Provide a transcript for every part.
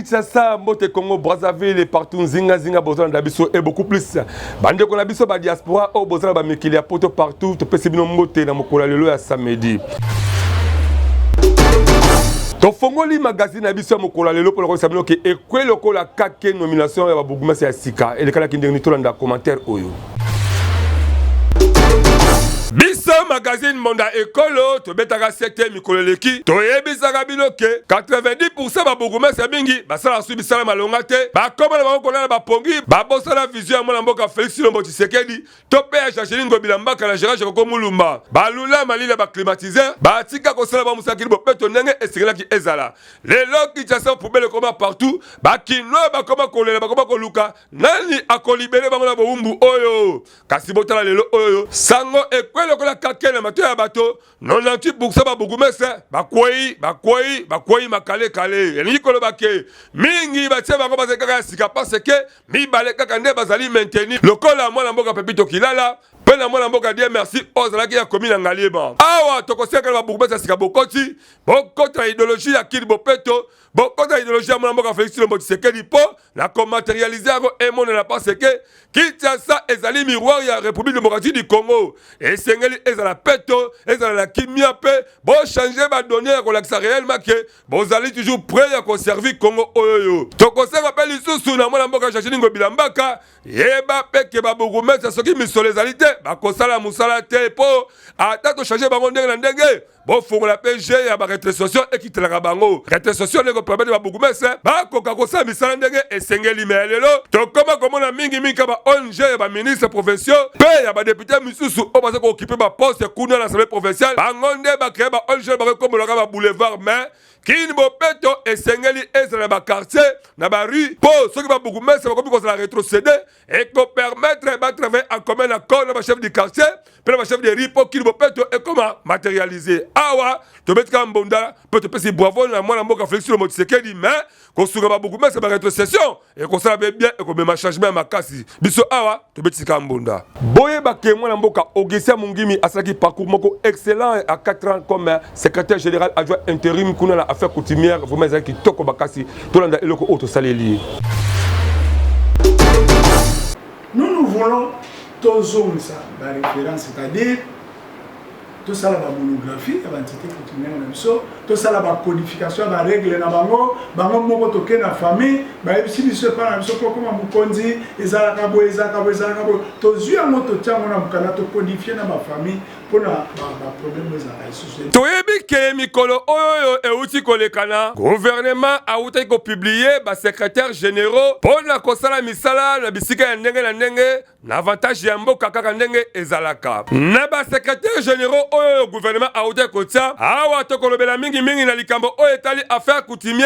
Kinshasa, Mbote Congo, Brazzaville et partout, Zinga, Bozan, Dabiso et beaucoup plus. Bande qu'on a biso ba diaspora, au Bozan, ba Mikilia, poto partout, te pesibino Mbote, na Mokola Lelo à samedi. To Fongoli magazine na biso Mokola Lelo pour le samedi que ekwe lokola kake nomination ya Boguma c'est Sika et le kala kindeni to landa commentaire oyo. Biso magazine Monda Ekolo, to betaka secteur mikolo leki, to yebisaka binoke 90% ba Boguma c'est bingi, ba sala su bisala malonga te, ba koma na bango na ba pongi, ba bosa la vision ya mboka Félix Tshilombo Tshisekedi, to pe ya Jacqueline Bilambaka na Gérard Koko Mulumba, ba lula malila ba climatiseur, ba tika ko sala ba musakili bo peto ndenge esikela ki ezala. Lelo Kinshasa poubelle koma partout, ba kinoa ba koma kolela ba koma koluka, nani akolibere bango na bombu oyo. Kasi botala lelo oyo, sango ekwe lokola kake na mato ya bato 98% ba Bogumese bakwei makale kale yani koloba ke mingi batie bango bazekaka sika parce que mibale kaka nde bazali maintenir lokola mwana mboka Pepito Kilala pena mwana mboka die merci ozalaki ya komi na ngalieba awa tokoseka ba Bogumese sika bokoti bokota idéologie ya Kili Bopeto bokota idéologie ya mwana mboka Félix Tshilombo Tshisekedi po na komaterialiser ako emone na parce que Kinshasa ezali miroir ya République démocratique du Congo esengeli ezala peto ezala la kimia pe bo changer ba donner ya kolakisa réellement que bozali toujours prêt à conserver Congo oyo tokoseka pe lisusu na mwana mboka Jacqueline Bilambaka yeba pe ke ba Bogumese soki misolo ezali te bakosala musala te po ata to changer bango ndenge na ndenge bon fongola PG ya ba rétrocession ekitelaka bango rétrocession ne ko permettre ba Bogumese ba koka kosala misala ndenge esengeli melelo tokoma komona mingi ba ONG ya ba ministre provinciaux pe ya ba député misusu o ba ko occuper ba poste kuna na l'Assemblée provinciale bangonde ba créer ba ONG ba komoloka ba boulevard mais Kili Bopeto esengeli ezala ba quartier na ba rue po soki ba Bogumese ba komi kozala rétrocéder et ko permettre ba travailler en commun accord na ba chef du quartier pe ba chef de rue po Kili Bopeto et comment matérialiser awa to betka mbonda peut te pesi bravo na mwana mboka Félix Tshilombo Tshisekedi mais ko suka ba Bogumese ba rétrocession et ko sala bien et ko mema changement makasi biso awa to betika mbonda boye ba ke mwana mboka Augustin Mungimi asalaki parcours moko excellent à 4 ans comme secrétaire général adjoint intérim kuna na affaire coutumière vraiment ezaki toko bakasi to landa eloko auto saleli. Nous voulons tous ça la référence c'est-à-dire tout ça la monographie la entité coutumière même ça tout ça la codification la règle na bango moko toke na famille ba ebisi biso pa na biso comment mukonzi ezalaka bo to zua moto tiango na mukana to codifier na ba famille pour na ba problème ezalaka ici to yebi ke mikolo oyo euti kolekana gouvernement a uti ko publier ba secrétaire généraux pour na kosala misala na bisika ya ndenge na ndenge na avantage ya mboka kaka ndenge ezalaka na ba secrétaire généraux oyo gouvernement a uti ko tia awa to kolobela mingi na likambo oyo etali affaire coutumier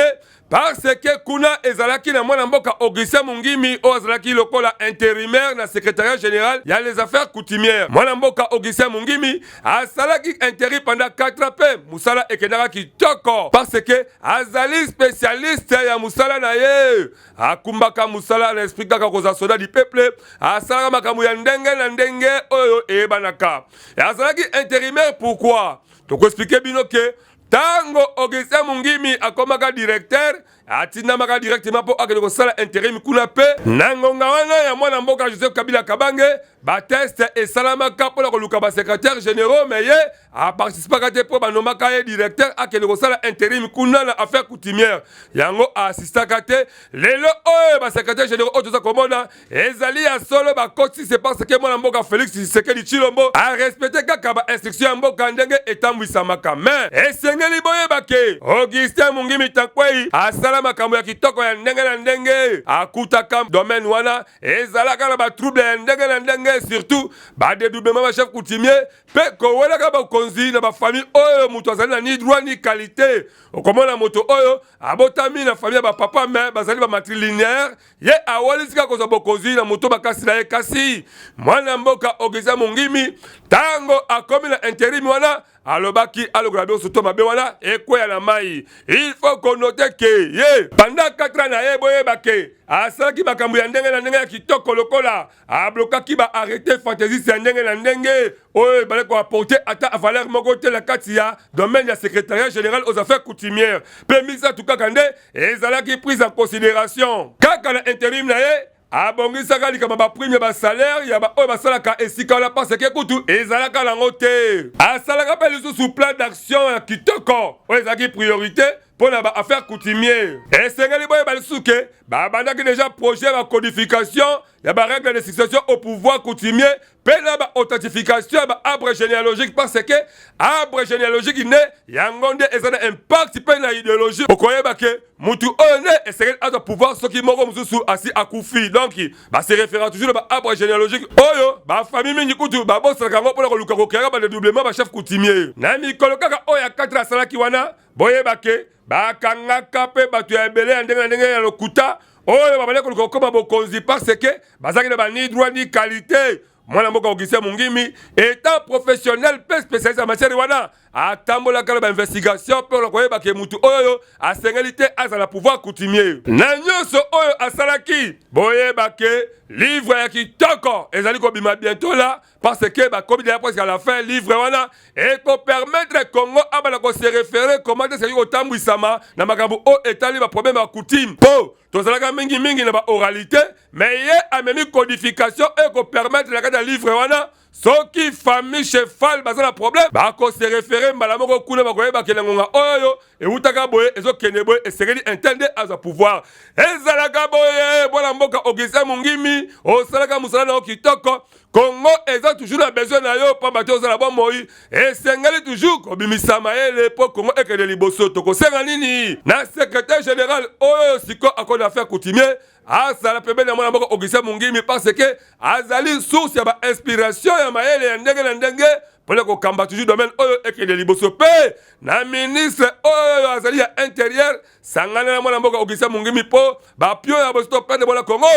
parce que kuna ezalaki na mwana mboka Augustin Mungimi o ezalaki lokola intérimaire na secrétariat général ya les affaires coutumières mwana mboka Augustin Mungimi asalaki intérim pendant 4 ans pe musala ekendaka kitoko parce que azali spécialiste ya musala na ye akumbaka musala na esprit kaka koza soldat du peuple asalaka makambo ya ndenge na ndenge oyo eyebanaka azalaki intérimaire pourquoi toko expliquer bino ke tango Augustin Mungimi akomaka directeur atindamaka directement po akende kosala intérim kuna pe na ngonga wana ya mwana mboka Joseph Kabila Kabange ba test esalamaka mpona koluka ba secrétaire généraux mais ye aparticipaka te po banomaka ye directeur akende kosala intérim kuna na affaire coutumière yango assistaka te lelo oyo ba secrétaire généraux oyo toza komona ezali ya solo bakoti c'est parce que mwana mboka Félix Tshisekedi Tshilombo a respecté kaka ba instruction ya mboka ndenge etambwisamaka mais esengeli boyeba ke Augustin Mungimi tankwei asala makambo ya kitoko ya ndenge na ndenge akutaka domaine wana ezalaka na ba trouble ya ndenge na ndenge surtout ba dédoublement ba chef coutumier pe kowelaka ba konzi na ba famille oyo muto azali na ni droit ni qualité okomona moto oyo abotami na famille ba papa mais bazali ba matrilinéaire ye awolisika koza bokonzi na moto bakasi na ye kasi mwana mboka Augustin Mungimi tango akomi na intérim wana alobaki alokola biso to mabe wana ekweya na mai. Il faut qu'on note que ye pendant 4 ans na ye boyeba ke asalaki makambo ya ndenge na ndenge ya kitoko lokola ablokaki ba arrêté fantaisiste ya ndenge na ndenge oyo ebale ko apporter ata valeur moko te la kati ya domaine ya secrétariat général aux affaires coutumières pe misa tukaka nde ezalaki prise en considération kaka na intérim na ye abongisaka likama baprime basalaire ya baoyo basalaka esika wana parce ke kutu ezalaka nango te asalaka mpe lisusu plan d'action ya kitoko oyo ezalaki priorité pour la affaire coutumière. Et c'est que les balsuke, bandaki déjà projet de codification, il y a des règles de succession au pouvoir coutumier, puis la authentification, arbre généalogique parce que arbre généalogique il y a un impact sur l'idéologie. Vous croyez que mutu one et c'est à pouvoir ce qui moro mususu asi akufi donc c'est référent toujours à arbre généalogique. Oyo ba famille mingi kutu ba boss ka ngo pour le luka ko kera ba doublement ba chef coutumier. Na mi kolokaka oya 4 asalaki wana boye bake bakangaka mpe bato ya ebele ya ndenge na ndenge ya lokuta oyo babale koluka kokoma bokonzi parce que bazalaki na bani droit ni qualité mwana mboka Augustin Mungimi étant professionnel mpe spécialiste en matière wana atambolaka na bainvestigation mpe olakoyeba ke mutu oyo asengeli te azala pouvoir coutumier na nyonso oyo asalaki boyeba ke livre ya kitoko ezali kobima bientôt là parce que bakomi déjà presque à la fin livre wana et pour permettre Congo abala ko se référer comment est-ce que otambwisama na makambo o etali ba problème ya coutume po tozalaka mingi na ba oralité mais ye amemi codification et ko permettre la kata livre wana soki famille cheval bazala problème bako se référer mbala moko kuna bakoyeba kelengonga oyo eutaka boye ezokende boye esengeli intende aza pouvoir ezalaka boye bona mboka Augustin Mungimi osalaka musala na kitoko Congo eza toujours na besoin na yo pamba te ozala bo moi esengeli toujours kobimisama ele po Congo ekende liboso tokosenga nini na secrétaire général oyo siko akona affaire coutumier azala pembeni ya mwana mboka Augustin Mungimi parce que azali source ya ba inspiration ya maele ya ndenge na ndenge pole ko kamba toujours domaine oyo ekende liboso pe na ministre oyo azali ya intérieur sangana na mwana mboka Augustin Mungimi po ba pio ya bosto pende bona Congo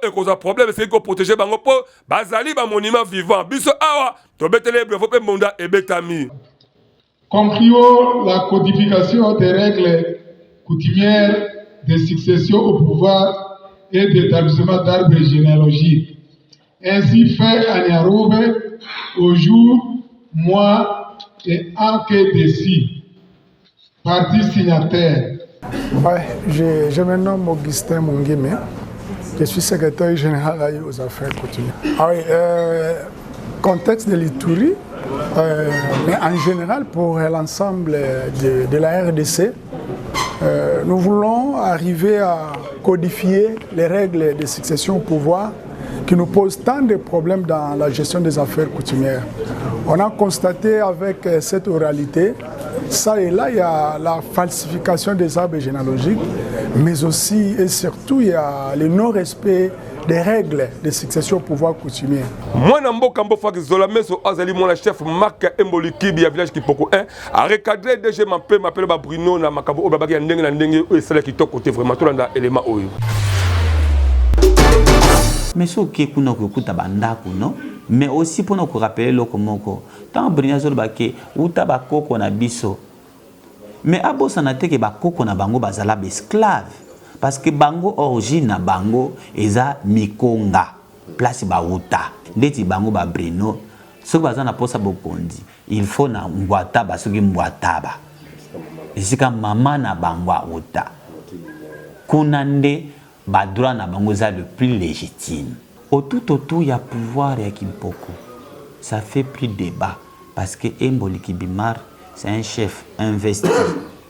e cause problème c'est ko protéger bango po bazali ba monument vivant biso awa to betele bravo pe monda e betami concluons la codification des règles coutumières de succession au pouvoir et d'établissement d'arbres généalogiques ainsi fait à Niaroube au jour, mois et an que décis. Partie signataire. Ouais, je me nomme Augustin Mungimi. Je suis secrétaire général aux affaires coutumières. Ah oui, contexte de l'Ituri, mais en général pour l'ensemble de la RDC, nous voulons arriver à codifier les règles de succession au pouvoir qui nous posent tant de problèmes dans la gestion des affaires coutumières. On a constaté avec cette oralité, ça et là, il y a la falsification des arbres généalogiques, mais aussi et surtout, il y a le non-respect des règles de succession au pouvoir coutumier. Moi, Namboka Mbofak Zolameso Azali, mon chef Marc Embolikibi, à village Kipoko 1, a recadré DG m'appelle Bruno, na Makabo Obabaki, et Ndenge, et celle qui toque côté vraiment tout l'élément. Mais ce qui est pour nous, mais aussi pour nous rappeler le comoko. Tant Bruno Zolbake, ou tabako qu'on a biso. Mais abo sanate ke bako qu'on a bango bazala esclave. Parce que bango origine na bango eza mikonga place bauta ndeti bango ba Bruno soki baza na posa bokondi il faut na ngwata basoki ngwata ba esika mama na bango auta kuna nde ba droit na bango za le plus légitime autour ya pouvoir ya Kimpoko ça fait plus débat parce que Emboliki Bimar c'est un chef investi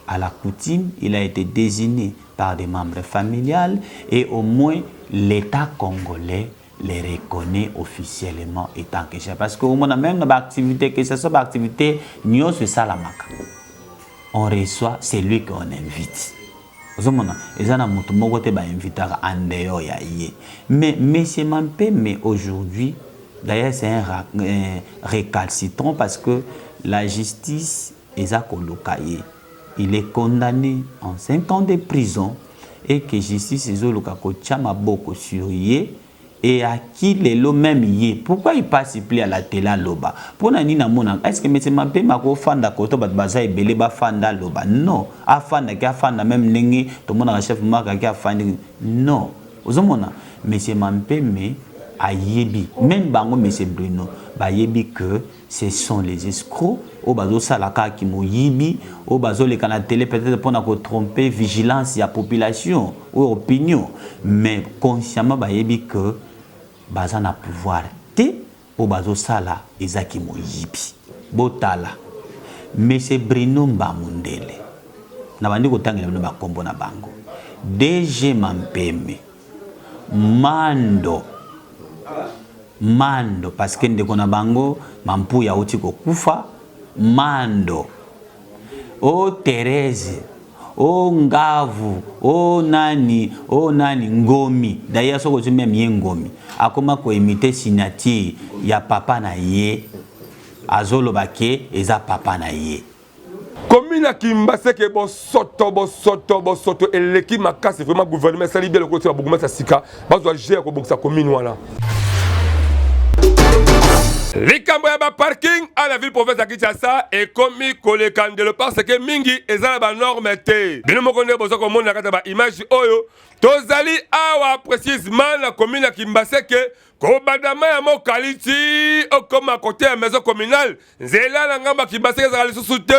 à la coutume, il a été désigné par des membres familiales et au moins l'État congolais les reconnaît officiellement étant que chef. Parce qu'au moins, même dans l'activité, que ce soit l'activité, nous sommes salamaka. On reçoit celui qu'on invite. Mais M. Mampé, mais aujourd'hui, d'ailleurs c'est un récalcitrant parce que la justice est à colocailler. Il est condamné en 5 ans de prison et que justice est au Chama Boko surye et à qui les lots même y est. Pourquoi il passe plus à la télé à loba? Pour nina mona, est-ce que monsieur Mampé ma ko fanda koto bat baza e belé ba fanda loba? Non, a fanda ki a fanda même nengi to mona chef marque ki a fanda non. Ozomona, monsieur Mampé me a yebi, même bango monsieur Bruno, ba yebi que ce sont les escrocs au bazo salaka qui mo yibi au bazo les canaux télé peut-être pour na ko tromper vigilance ya population ou opinion, mais consciemment ba yebi que baza na pouvoir te au bazo sala ezaki mo yibi botala monsieur Bruno Mbamundele na bandi ko tangela no bakombo na bango DG Mampeme Mando parce que ndeko na bango mampu ya uti ko kufa Mando o Thérèse o Ngavu o nani Ngomi d'ailleurs soko tu même ye Ngomi akoma ko imiter signature ya papa na ye azolo bake eza papa na ye commune Kimbaseke bosoto eleki makasi vraiment gouvernement sali bien le côté ba buguma sa sika bazo gérer ko boksa commune wana. Likambo ya ba parking à la ville province ya Kinshasa et komi kolekandelo parce que mingi ezala ba norme te. Bino mokonde bozo ko mona kata ba image oyo tozali awa précisément la commune ya Kimbaseke ko badama ya mokaliti okoma côté ya maison communale nzela na ngamba Kimbaseke ezala lisusu te.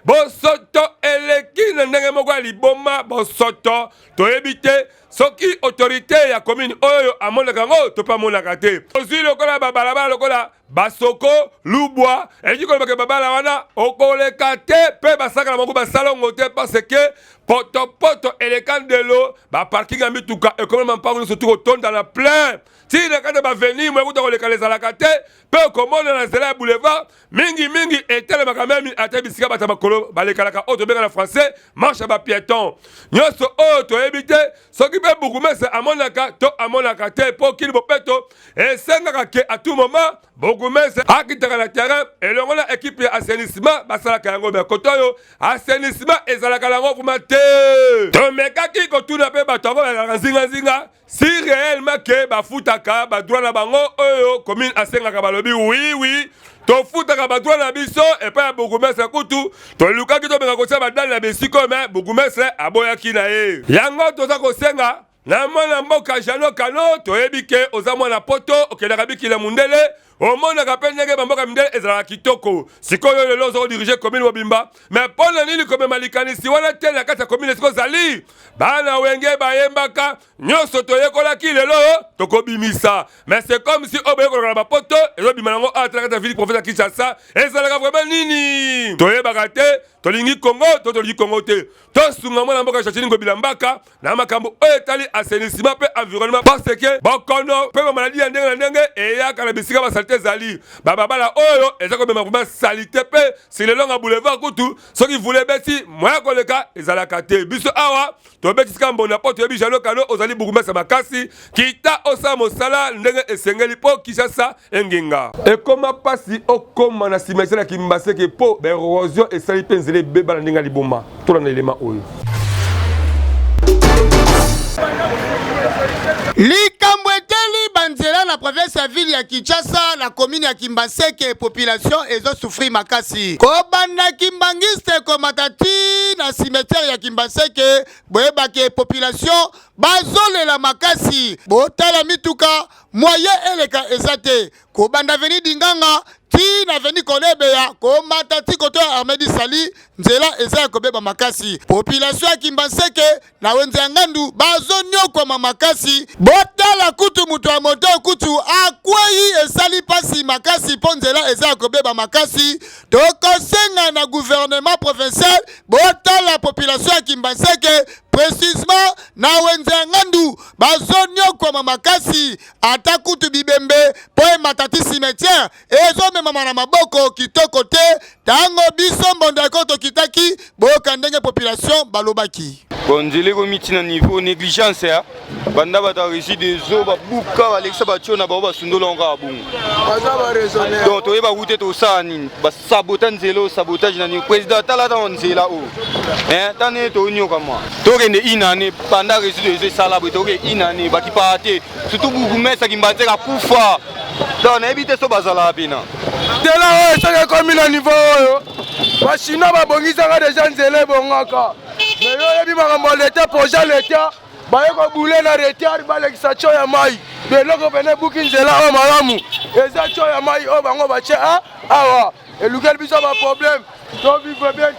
Bosoto eleki na ndenge moko liboma bosoto toyebite soki autorité ya commune oyo amona kango to pa mona kate ozwi lokola babalabala lokola basoko lubwa ejiko bake babala wana okoleka te pe basaka na mongo basalongo te parce que poto elekandelo ba parking amituka ekomema mpango surtout kotonda na plein si na kata ba venir mo kuta koleka les alakate pe komona na zela boulevard mingi etele makamemi ate bisika bata makolo balekalaka auto benga na français marche ba piéton nyoso auto ebite soki be bourgmestre amonaka te po kili bopeto esengaka ke à tout moment bourgmestre akitaka na terrain elongo na équipe ya assainissement basalaka yango be kotoyo assainissement ezalaka lango kuma te tomekaki kotuna pe bato yango balaka nzinga si réellement ke bafutaka badroit na bango oyo commune asengaka balobi oui tofutaka badroit na biso epai ya bourgmestre kutu tolukaki tobenga kotia badali na besiko me bourgmestre aboyaki na ye yango toza kosenga na mwana mboka Jano Kano toyebi ke oza mwana poto okendaka bikila mundele omonaka pe ndenge bamboka mindele ezalaka kitoko sikoyo lelo ozo dirige commune Mobimba mais mpona nini komema likanisi wana te na kati ya commune siko zali bana wenge bayembaka nyonso toyekolaki lelo tokobimisa mais c'est comme si oboyekolaka na bapoto ezobima nango awa te na kati ya ville province ya Kinshasa ezalaka vraiment nini toyebaka te tolingi Congo tolingi Congo te tosunga mwana mboka Chachini Ngobila Mbaka na makambo oyo etali assainissement pe environnement parce que bokono pe bamaladi ya ndenge na ndenge eyaka na bisika basalite ezali bababala oyo eza komema vraiment salite pe si le long ya boulevard kutu soki vule beti moya koleka ezalaka te biso awa tobetisika mbona po toyebi Jano Kano ozali bourgmestre makasi kita osala mosala ndenge esengeli po Kinshasa engenga ekoma pasi okoma na cimetière ya Kimbaseke po baérosion esali pe nzela ebeba na ndenge ya liboma tolanda elema oyo likambo eteli banzela na province ya ville ya Kinshasa na commune ya Kimbaseke population ezo souffrir makasi kobanda kimbangiste komatati na cimetière ya Kimbaseke boyebake population bazolela makasi botala mituka moyen eleka ezate kobanda veni dinganga ti na veni kolebeya komata ti koto ya Ahmed Sali nzela eza ya kobeba makasi population ya Kimbaseke na wenze ya ngandu bazonyokoma makasi botala kutu mutu ya moto kutu akwei esali pasi makasi po nzela eza ya kobeba makasi tokosenga na gouvernement provincial botala population ya Kimbaseke précisément na wenze ya ngandu bazonyokoma makasi ata kutu bibembe po ematati cimetière ezomema na maboko kitoko te tango biso mbondo ekoto kitaki boyoka ndenge population balobaki bonzele komiti na niveau négligence ya banda bata réussi des eaux babuka balekisa batio na bao basundola onga bungu donc toyeba route tosala nini basabota nzela sabotage na nini président tala ta nzela o tane tonyoka mwa tokende une année pendant résidus de salabre toke une année baki parate surtout bourgmestre Kimbanze ka kufa donc éviter so bazala pena de là ça comme na niveau ba chinois ba bongisa ka déjà nzele bongaka mais yo yebi makambo l'état projet l'état ba yeko boule na retard ba lekisa cho ya mai de loko bene buki nzela o malamu eza cho ya mai o bango ba che awa et lequel biso ba problème donc vivre bien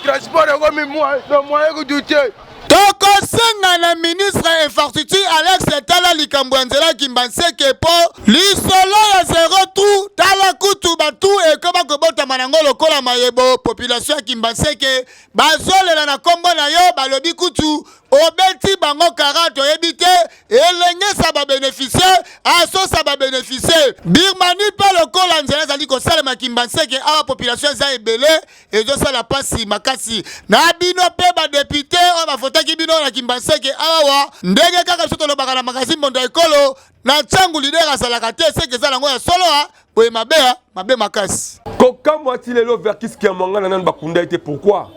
transport comme moi le moyen que douter tokosenga na ministre infrastructure Alex Tala likambo nzela Kimbanseke po lisolo ya zero tout tala kutu batu ekoma kobota manango lokola mayebo population ya Kimbanseke bazolela na kombo na yo balobi kutu obeti bango karato ebite elengesa ba bénéficiaire asosa ba bénéficiaire birmani pa lokola nzela zali ko salema Kimbanseke awa population za ebele ezo sala pasi makasi na bino pe ba député o ba fotaki bino na Kimbanseke awa ndenge kaka soto lobaka na magazine Mondo Ekolo na changu leader asalaka te seke za lango ya solo boye mabe makasi koka mwati lelo Verkis Kiamwanga na nani bakunda ete pourquoi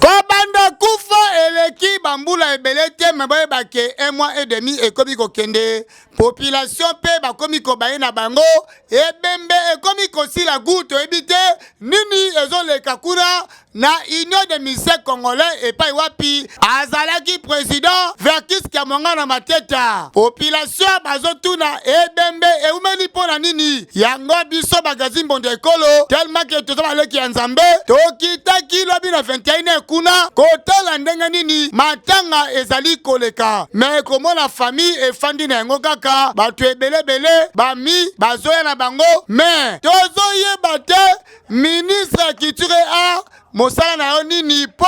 Kobanda kufa eleki bambula ebelete maboye bake 1 mois et demi ekomi kokende population pe bakomi kobaye na bango ebembe ekomi kosila guto ebite nini ezoleka kuna na Union des musiciens congolais epai wapi azalaki président Verkis Kiamwanga na mateta population bazotuna ebembe eumeli pona nini yango biso magazine Mondo Ekolo tellement que toza baleki ya nzambe tokitaki lobi na 21 kuna kotala ndenge nini matanga ezali koleka mais komona famille efandi na yango kaka bato ebelebele bami bazoya na bango mais tozoyeba te ministre ya culture et art mosala na yo nini po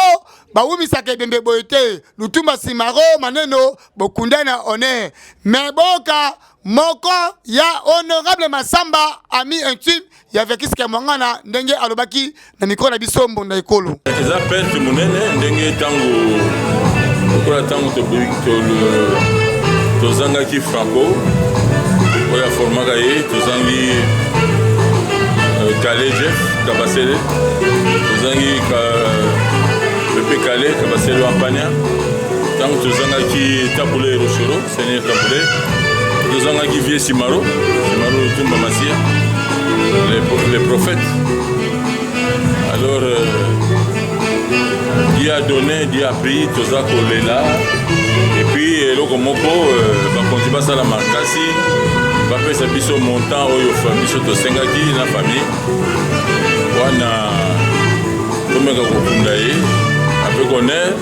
bawumisaka ebembe boye te Lutumba Simaro maneno bokunda na honneur mais boka moko ya honorable Masamba ami intime ya Verkis Kiamwanga na ndenge alobaki na micro na biso Mondo Ekolo eza perte monene ndenge tango okola tango tozangaki Franco oyo aformaka ye tozangi Kale Jeff Kabasele tozangi Pepe Kale Kabasele Wampania tango tozangaki Tapule Rochero Seigneur Tapule tozangaki Vie Simaro Lutumba Masia les prophètes alors Dieu a donné Dieu a pris toza kolela et puis eloko moko bakonzi basala makasi bapesa biso montant oyo biso tosengaki na famille wana tomeka kokunda ye ape koner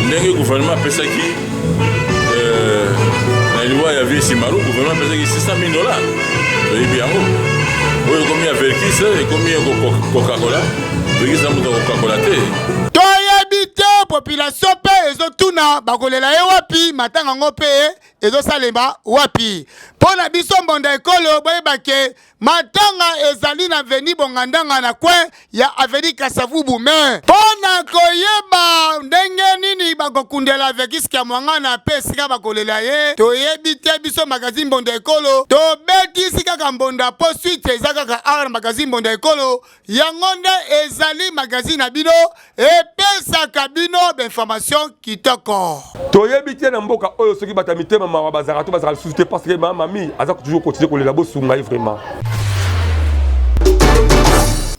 ndenge gouvernement apesaki na liwa ya Vie Simaro gouvernement apesaki $600,000 toyebi yango oyo ekomi ya Verkis ekomi ya Coca-Cola Verkis amuta Coca-Cola te toyebi te population pe ezotuna bakolela ye wapi matanga ngo pe ezosalemba wapi pona biso Mondo Ekolo boyebake matanga ezali na veni bongandanga na kwen ya aveni Kasavubu me pona koyeba ndenge nini bakokundela Verkis Kiamwanga na pe sika bakolela ye toyebi te biso magazine Mondo Ekolo tobetisi kaka mbonda po suite eza kaka ara na magazine Mondo Ekolo yango nde ezali magazine na bino epesaka bino d'information kitoko toyebi te na mboka oyo soki batamitema mawa bazaka to bazaka susute parce que mami aza toujours continuer kolela bosunga vraiment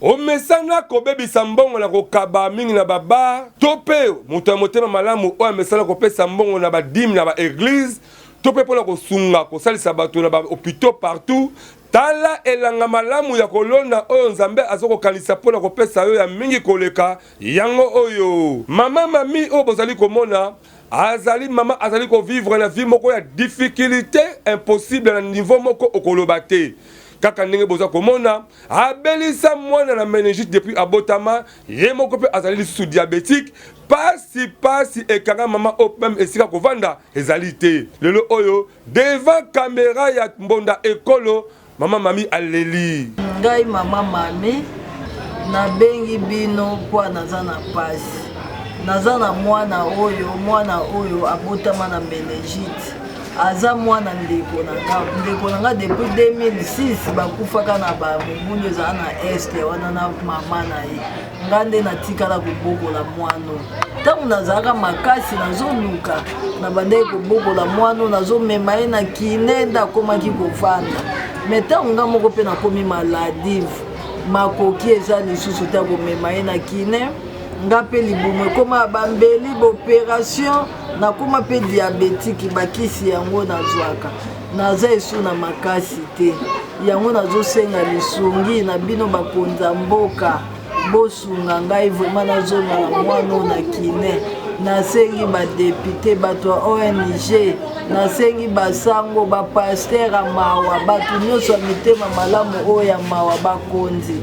omesana kobebisa mbongo na kokaba mingi na baba to pe moto ya motema malamu oyo amesana kopesa mbongo na badime na baeglise to pe mpona kosunga kosalisa bato na bahôpitaux partout tala elanga malamu ya kolona oyo nzambe azokokanisa mpona kopesa yo ya mingi koleka yango oyo mama mami oyo bozali komona azali mama azali ko vivre na vie moko ya difficulté impossible na niveau moko okoloba te kaka ndenge boza komona abelisa mwana na méningite depuis abotama ye moko pe azali lisusu diabétique pasi ekanga mama o même esika kovanda ezali te lelo oyo devant caméra ya Mondo Ekolo mama mami aleli ngai mama mami nabengi bino kwa naza na pasi naza na mwana oyo abotama na méningite aza mwana ndeko na nga depuis 2006 bakufaka na bamobundu ezala na este wana na mama na ye nga nde natikala kobokola mwano ntango nazalaka makasi nazoluka na bandeki kobokola mwano nazomema ye na kine nde akomaki kovanda me ntango nga moko mpe nakomi maladive makoki eza lisusu te komema ye na kine nga mpe libumu ekoma bambeli baopération nakoma mpe diabétique bakisi yango nazwaka naza esu na makasi te yango nazosenga lisungi na bino bakonza mboka bosunga ngai vraimen nazonga na mwana na kine nasengi badepute bato ya ONG nasengi basango bapaster ya mawa bato nyonso ya mitema malamu oyo ya mawa bakonzi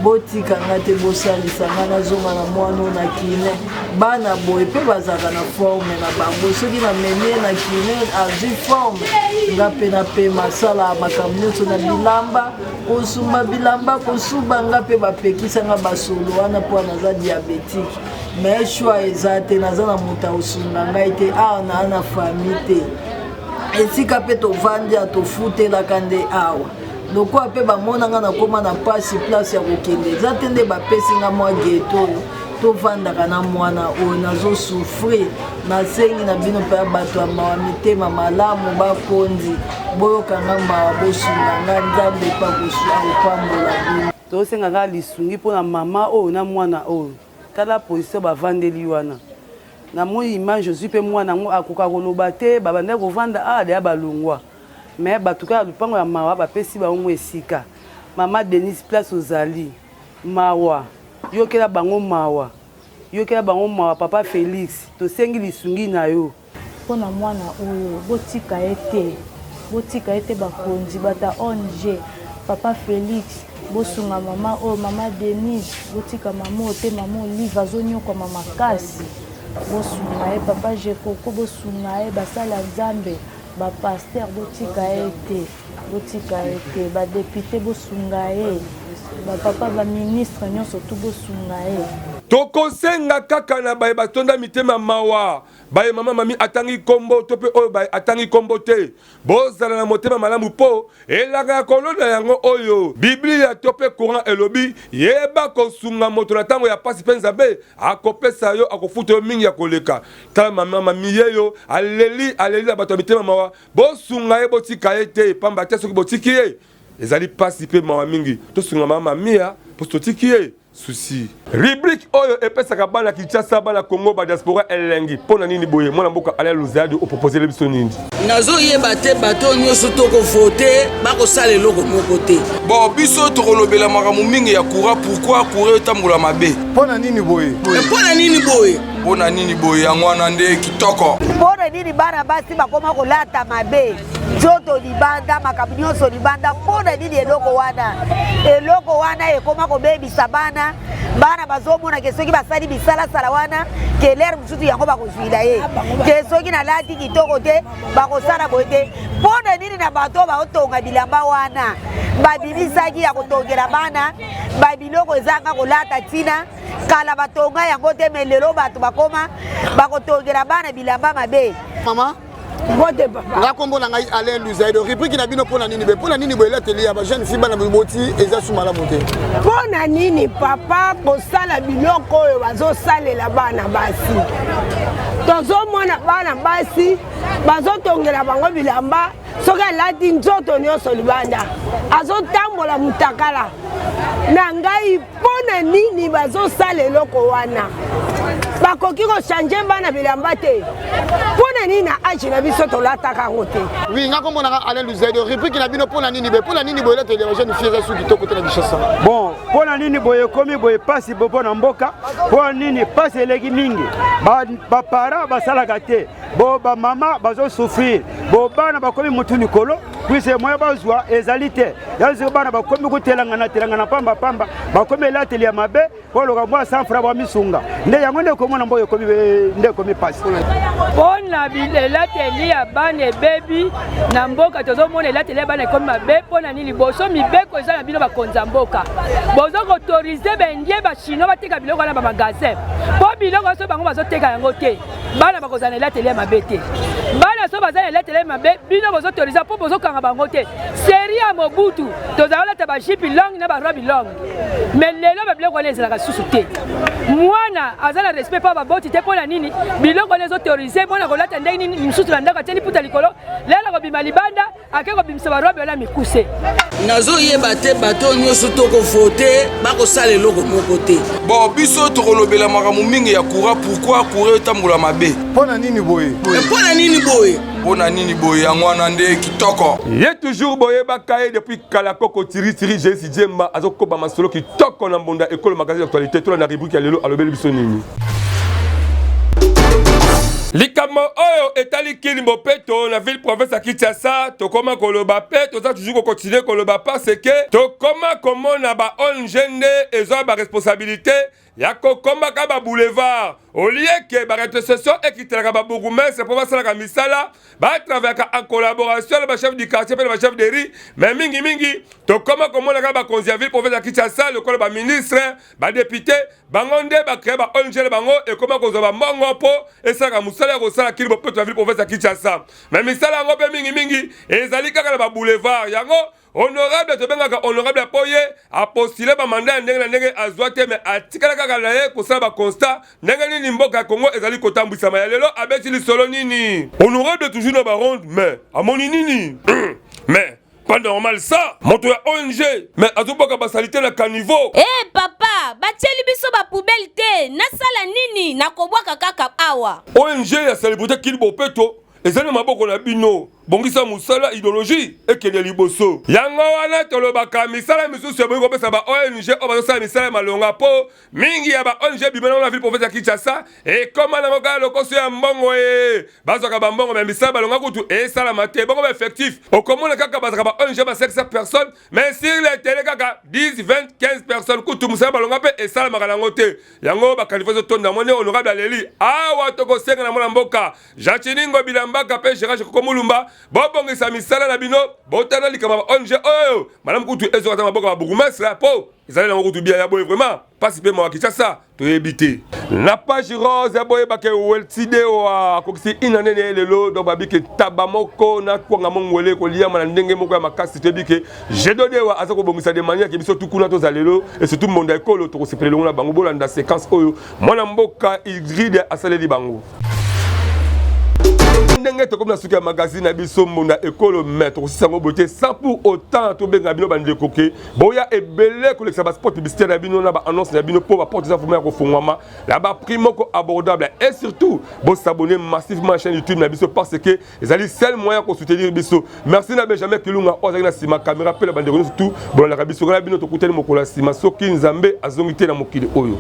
botika nga te bosalisa nga nazonga na mwana na kine bana boye mpe bazalaka na forme na bango soki namemie na kine azwi forme nga mpe napema asala makambo nyonso na bilamba kosumba bilamba kosuba nga mpe bapekisanga basolo wana mpo naza diabétique me shwa eza te naza na moto aosunga ngai te awa naa na famille te esika mpe tovandi atofutelaka nde awa lokola mpe bamonanga nakoma na pasi place ya kokende eza te nde bapesinga mwa geto oyo tovandaka na mwana oyo nazosufrir nasengi na bino mpe ya bato ya mawa mitema malamu bakonzi boyokanga mawa bosunganga nzambe epa kopambola bino tosengaka lisungi mpona mama oyo na mwana oyo tala position bavandeli wana namoni image ozwi mpe mwana yango akoka koloba te babandaki kovanda awa deya balongwa me batuka ya lupango ya mawa bapesi bango esika mama Denise place ozali mawa yokela bango mawa papa Félix tosengi lisungi na yo mpona mwana oyo botika ete bakonzi bata ONG papa Félix bosunga mama oyo mama Denise botika mama oyo te mama Olive azonyokama makasi bosunga ye papa Jekoko bosunga ye basala nzambe bapaster botika ete badepute bosunga ye bapapa baministre nyonso tu bosunga ye tokosenga kaka na baye batonda mitema mawa baye mama mami atangi kombo to pe oyo baye atangi kombo te bozala na motema malamu po elaka ya kolona yango oyo biblia to pe courant elobi yeba kosunga moto na tango ya pasi penza be akopesa yo akofuta yo mingi ya koleka tala mama mami yeyo aleli na bato mitema mawa bosunga ye botika ye te pamba te soki botiki ye ezali pasi pe mawa mingi tosunga mama mia po totiki ye souci rubrique oyo epesaka bana Kinshasa bana Congo ba diaspora elengi pona nini boye mwana mboka ala luzadi o proposer le biso nini nazoyeba te bato nyonso toko voter bakosala eloko moko te bon biso tokolobela makambo mingi ya courant pourquoi courant etambola mabe pona nini boye yango wana nde kitoko pona nini bana basi bakoma kolata mabe joto libanda makambo nyonso libanda pona nini eloko wana ekoma kobebisa bana bazomona ke soki basali bisalasala wana ke lere mosusu yango bakozwila ye ke soki nalati kitoko te bakosala boye te mpona nini na bato baotonga bilamba wana babimisaki ya kotongela bana babiloko ezanga kolata ntina kala batonga yango te me lelo bato bakoma bakotongela bana bilamba mabe mama Bote papa. Nga kombo na ngai Alain Luzaido. Rubrique na bino pona nini be? Pona nini boye la télé ya ba jeune fille bana boti eza sumala monte. Pona nini papa ko sala biloko oyo bazo salela bana basi. Tozo mona bana basi bazo tongela bango bilamba soka lati nzoto nyonso libanda. Azo tambola mutakala. Na ngai pona nini bazo salela eloko wana. Bakoki ko changer bana bilamba te. Pona nini na age na biso tolataka ngote. Oui, nga kombo na Alain Luzaido. Rubrique na bino pona nini be? Pona nini boye la télé ya jeune fille eza suki to côté na Kinshasa. Bon, pona nini boye komi boye pasi bobo na mboka. Pona nini pasi eleki mingi. Ba para basalaka te. Bo ba mama bazo souffrir. Bo bana bakomi mutu likolo. puise moya bazwa ezali te yazo bana bakomi kotelangana pamba bakomi elateli ya mabe oloka mwa 100 francs bamisunga nde yango nde komona mboyo komi nde komi pasi pona elateli ya bana ebebi na mboka tozomona elateli ya bana ekomi mabe mpona nini boso mibeko eza na bino bakonza mboka bozo koautorize bendie bachinois bateka biloko wana bamagasin mpo biloko nyonso bango bazoteka yango te bana bakozala na elateli ya mabe te bana so baza na elateli ya mabe bino bozoautorize mpo bozokanga bango te seri ya mobutu tozala kolata bajipi longue na barobi longue me lelo babiloko wana ezalaka susu te mwana aza na respect mpo baboti te mpona nini biloko wana ezoautorize mwana kolata ndenge nini mosusu na ndako atieli puta likolo lelo kobima libanda ake kobimisa barobi wana mikuse nazoyeba te bato nyonso tokovote bakosala eloko moko te bon biso tokolobela makambo mingi ya courant pourquoi courant etambola mabe mpona nini boye mpona nini boye yango wana nde kitoko ye toujours boyebaka ye depuis kala koko tiritiri jesi jemba azokoba masolo kitoko na mbonda ekolo magazine d'actualité tola na rubrique ya lelo alobeli biso nini likambo oyo etali kili mopeto na ville province ya Kinshasa tokoma koloba pe toza toujours continuer koloba parce que tokoma komona ba ONG nde ezo ba responsabilité ya kokoma ka ba boulevard au lieu que ba rétrocession ekitelaka ba bourgmestre pour basala ka misala ba travailler en collaboration avec ba chef du quartier et ba chef de riz mais mingi tokoma komona ka ba konzi ya ville province ya Kinshasa le kolo ba ministre ba député bangonde ba créer ba ONG bango et comment ko zo ba mbongo po esaka musala ya kosala kili mopeto ya ville province ya Kinshasa mais misala yango pe mingi ezali kaka na ba boulevard yango honorable tobengaka honorable poye a postulé ba mandat ndenge na ndenge azwate mais atikala kaka na ye kosala ba constat ndenge nini mboka Congo ezali kotambwisama ya lelo abetili solo nini honorable toujours na ba ronde mais amoni nini mais pas normal ça moto ya ONG mais azoboka basalite na caniveau papa batieli biso ba poubelle te nasala nini nakobwaka kaka awa ONG ya célébrité kili bopeto ezali maboko na bino bongisa musala idéologie ekende liboso yango wana tolobaka misala misusu ya bongo pesa ba ONG o bazosala misala malonga po mingi ya ba ONG bimena na ville province ya Kinshasa e koma na ngoka lokoso ya mbongo bazaka ba mbongo mais misala balonga kutu e sala mate bongo ba effectif okomona kaka bazaka ba ONG ba 500 personnes mais sur le télé kaka 10 20 15 personnes kutu musala balonga pe e sala makala ngote yango ba kalifazo tonda mone honorable aleli awa toko senga na mona mboka Jachiningo bilambaka pe Gérard Kokomulumba bobongisa misala na bino botana likama ba ONG oyo madame kutu ezokata maboko ba bourgmestre po ezali na kutu bia ya boye vraiment pasi pe mwa Kinshasa toyebite na page rose ya boye bake weltide wa kokisi inanene lelo do babike tabamoko na kwanga mongwele ko liama na ndenge moko ya makasi tebike jedode wa azako bongisa de manière ke biso tukuna to zalelo et surtout monde ekolo to kosepele ngona bango bolanda séquence oyo mwana mboka Igride asaleli bango ndenge to comme na suka magazine na biso mbonda ekolo maître osisango beauté sans pour autant to benga bino bande koke boya ebele koleksa ba sport publicitaire na bino na ba annonce na bino pour ba porte des informations ko fongwama la ba prix moko abordable et surtout bo s'abonner massivement à la chaîne YouTube na biso parce que ezali seul moyen ko soutenir biso merci na Benjamin Kilunga ozaki na sima caméra pe la bande surtout bon la biso na bino to kuteli mokola sima soki nzambe azongite na mokili oyo